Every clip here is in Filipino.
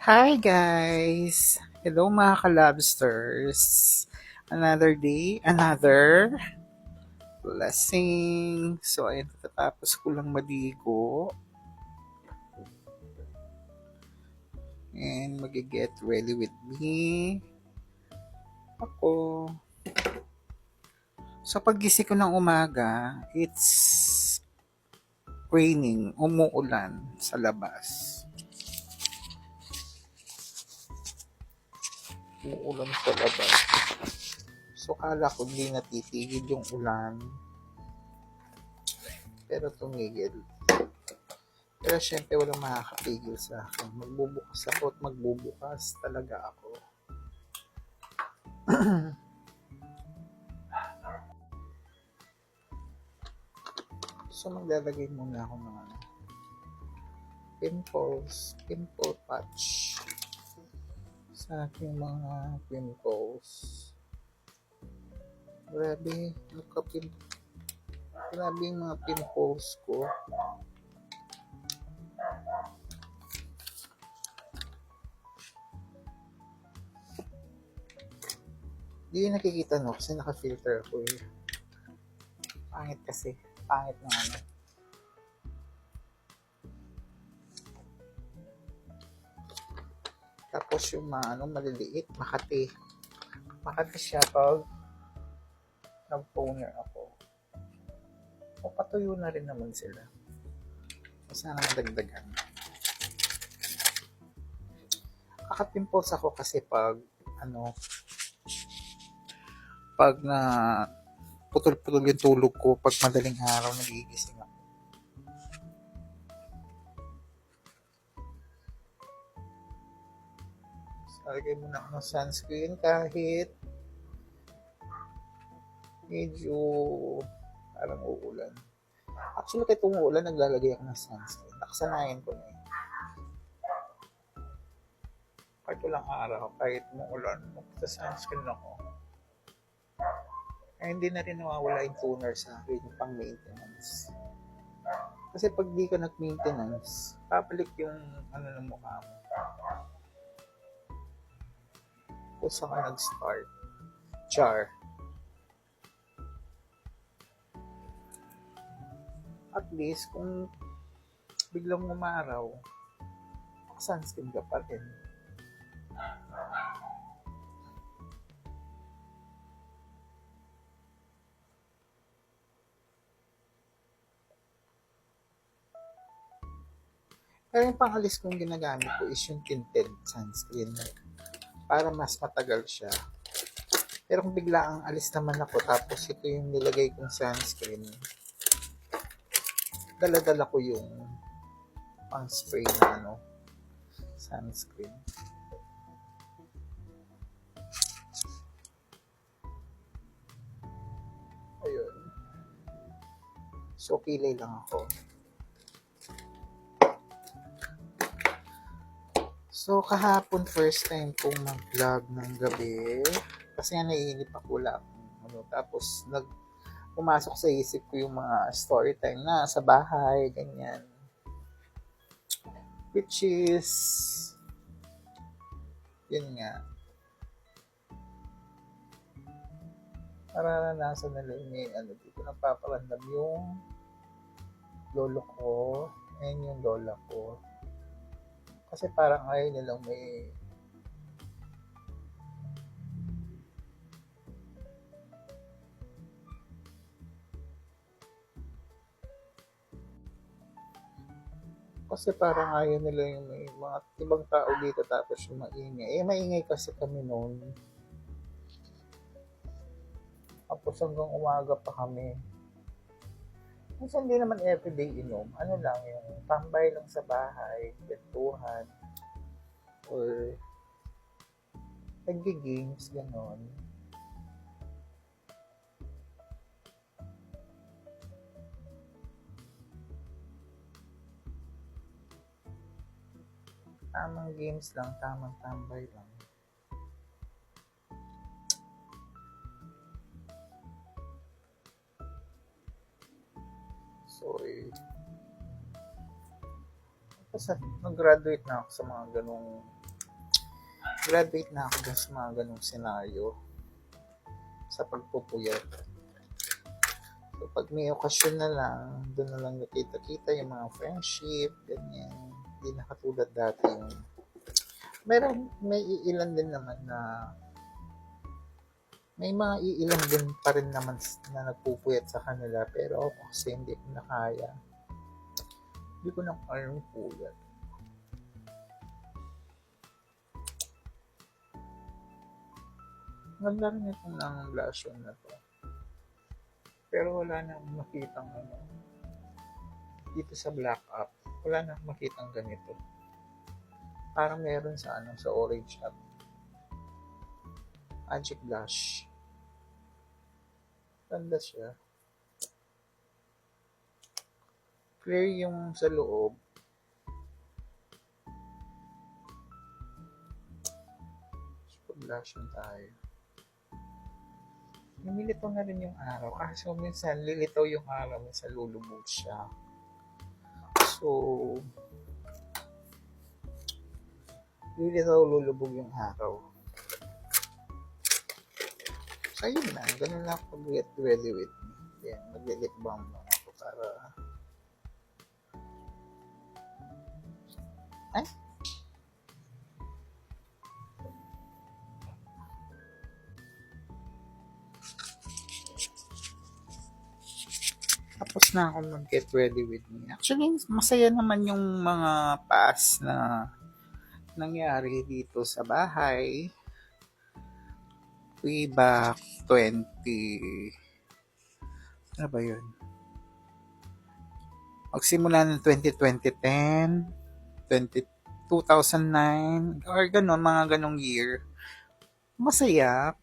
Hi guys! Hello mga kalabsters! Another day, another blessing. So ayun, tatapos ko lang maligo and mag-get ready with me. Ako. So paggising ko ng umaga, it's raining, umuulan sa labas. Umuulan sa labas. So kala ko hindi natitigil yung ulan. Pero tumigil. Pero syempre walang makakapigil sa akin. Magbubukas ako at magbubukas talaga ako. So maglalagay muna ako ng pimple patch sa aking mga pimples. Grabe yung mga pimples ko. Hindi yung nakikita no kasi naka-filter ako eh. Pangit kasi. Pangit na ano. Tapos yung mga maliliit, Makati. Makati siya pag nag-toner ako. O patuyo na rin naman sila. Sana madagdagan. Kaka-pimples ako kasi pag na putol-putol yung tulog ko pag madaling araw nagigising ako. So, lagay muna ako ng sunscreen kahit medyo parang uulan. Actually, kahit umuulan, naglalagay ako ng sunscreen. Nakasanayan ko na yun. Kahit walang araw, kahit umuulan, magsa-sunscreen ako. Ay, hindi na rin nawawala yung toner sa akin, yung pang maintenance. Kasi pag di ka nag-maintenance, papalik yung ng mukha mo. Kung saan ka nag-start. Char. At least, kung biglang umaraw, sunscreen ka pa rin. Pero yung pangalis kong ginagamit ko is yung tinted sunscreen para mas matagal siya. Pero kung bigla ang alis naman ako tapos ito yung nilagay kong sunscreen, dala-dala ko yung pang spray na sunscreen. Ayun. So, kilay lang ako. So, kahapon first time kong mag-vlog ng gabi. Kasi nga naiinip ako lang. Tapos, pumasok sa isip ko yung mga story time na sa bahay, ganyan. Which is, yun nga, nararanasan nila yung dito napaparamdam yung lolo ko and yung lola ko. Kasi parang ayaw nilang may kasi parang ayaw nila yung may mga ibang tao dito tapos yung maingay. Eh, maingay kasi kami noon. Tapos hanggang umaga pa kami. Minsan hindi naman everyday inom. Ano lang, yung tambay lang sa bahay, kwentuhan, or nag-games, gano'n. Tamang games lang, tamang tambay lang. So, kasi nag-graduate na ako sa mga ganong graduate na ako dun sa mga ganong senaryo sa pagpupuyat. So, pag may okasyon na lang, doon na lang nakita-kita yung mga friendship, ganyan. Hindi na katulad dati yung may iilan din naman na may mga iilan din pa rin naman na nagpupuyat sa kanila, pero ako kasi hindi ko na kaya. Hindi ko na kaya yung puyat. Ganda rin itong ng blushon na to. Pero wala na akong makitang dito sa black up. Wala na akong makitang ganito. Parang meron sa sa orange up. Magic blush. Ganda siya. Clear yung sa loob. So, blushon tayo. Lumilitaw na rin yung araw. Kaso minsan lilitaw yung araw, minsan lulubog siya. So, lilitaw, lulubog yung araw. So, yun na. Ganun lang ako get ready with me. Yan, mag-lip balm lang ako para tapos na ako mag-get ready with me. Actually, masaya naman yung mga past na nangyari dito sa bahay. Way back 20... Ano ba yun? Magsimula ng 2010, 2009, or ganon, mga ganong year. Masaya.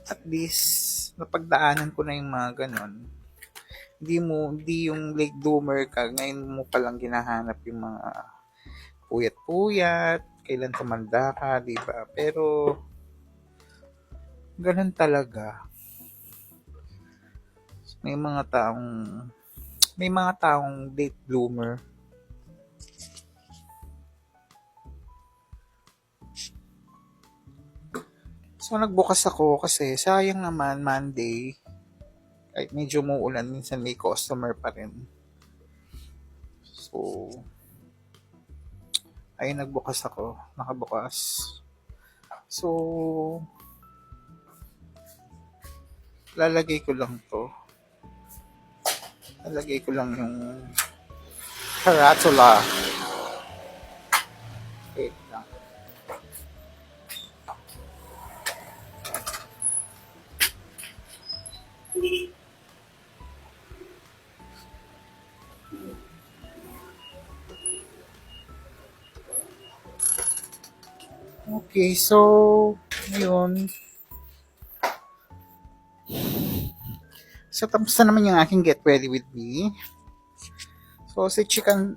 At least, napagdaanan ko na yung mga ganon. Hindi yung late bloomer ka, ngayon mo palang ginahanap yung mga puyat-puyat, kailan tumanda ka, di ba? Pero, ganun talaga. May mga taong late bloomer. So, nagbukas ako kasi sayang naman Monday, kahit medyo muulan, minsan may customer pa rin. So, ayun, nagbukas ako. Nakabukas. So, lalagay ko lang to. Lalagay ko lang yung karatula. Wait lang. Okay, so, yun. So, tapos na naman yung aking get ready with me. So, chikan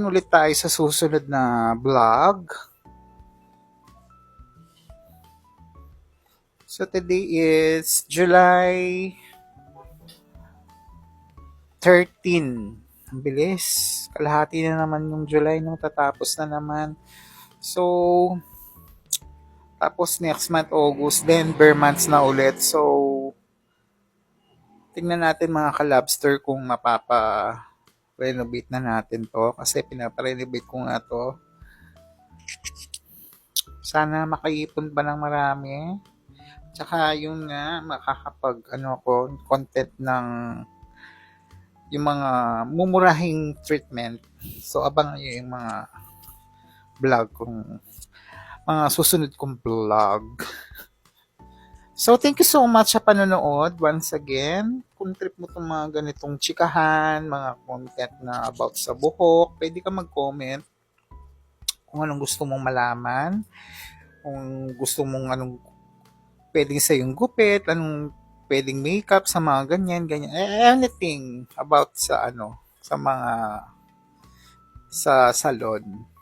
ulit tayo sa susunod na vlog. So, today is July 13. Ang bilis. Kalahati na naman yung July nung tatapos na naman. So, tapos next month, August, then bare months na ulit. So, tingnan natin mga ka-lobster kung mapapa-renovate na natin to. Kasi pinapa-renovate ko nga to. Sana makaipon pa ng marami. Tsaka yung nga, makakapag content ng yung mga mumurahing treatment. So, abangan nyo yung mga vlog kong mga susunod kong vlog. So, thank you so much sa panonood once again. Kung trip mo itong mga ganitong chikahan, mga content na about sa buhok, pwede ka mag-comment kung anong gusto mong malaman, kung gusto mong anong pwedeng sa yung gupit, anong pwedeng makeup sa mga ganyan. Anything about sa sa salon.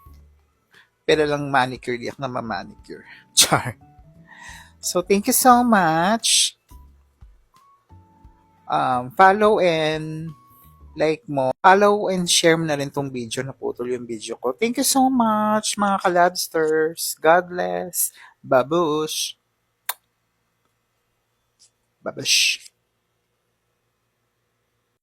Pero lang manicure, di ako na ma-manicure. Char. So, thank you so much. Follow and like mo, follow and share mo na rin tong video, naputol yung video ko. Thank you so much, mga kalabsters. God bless. Babush. Babush.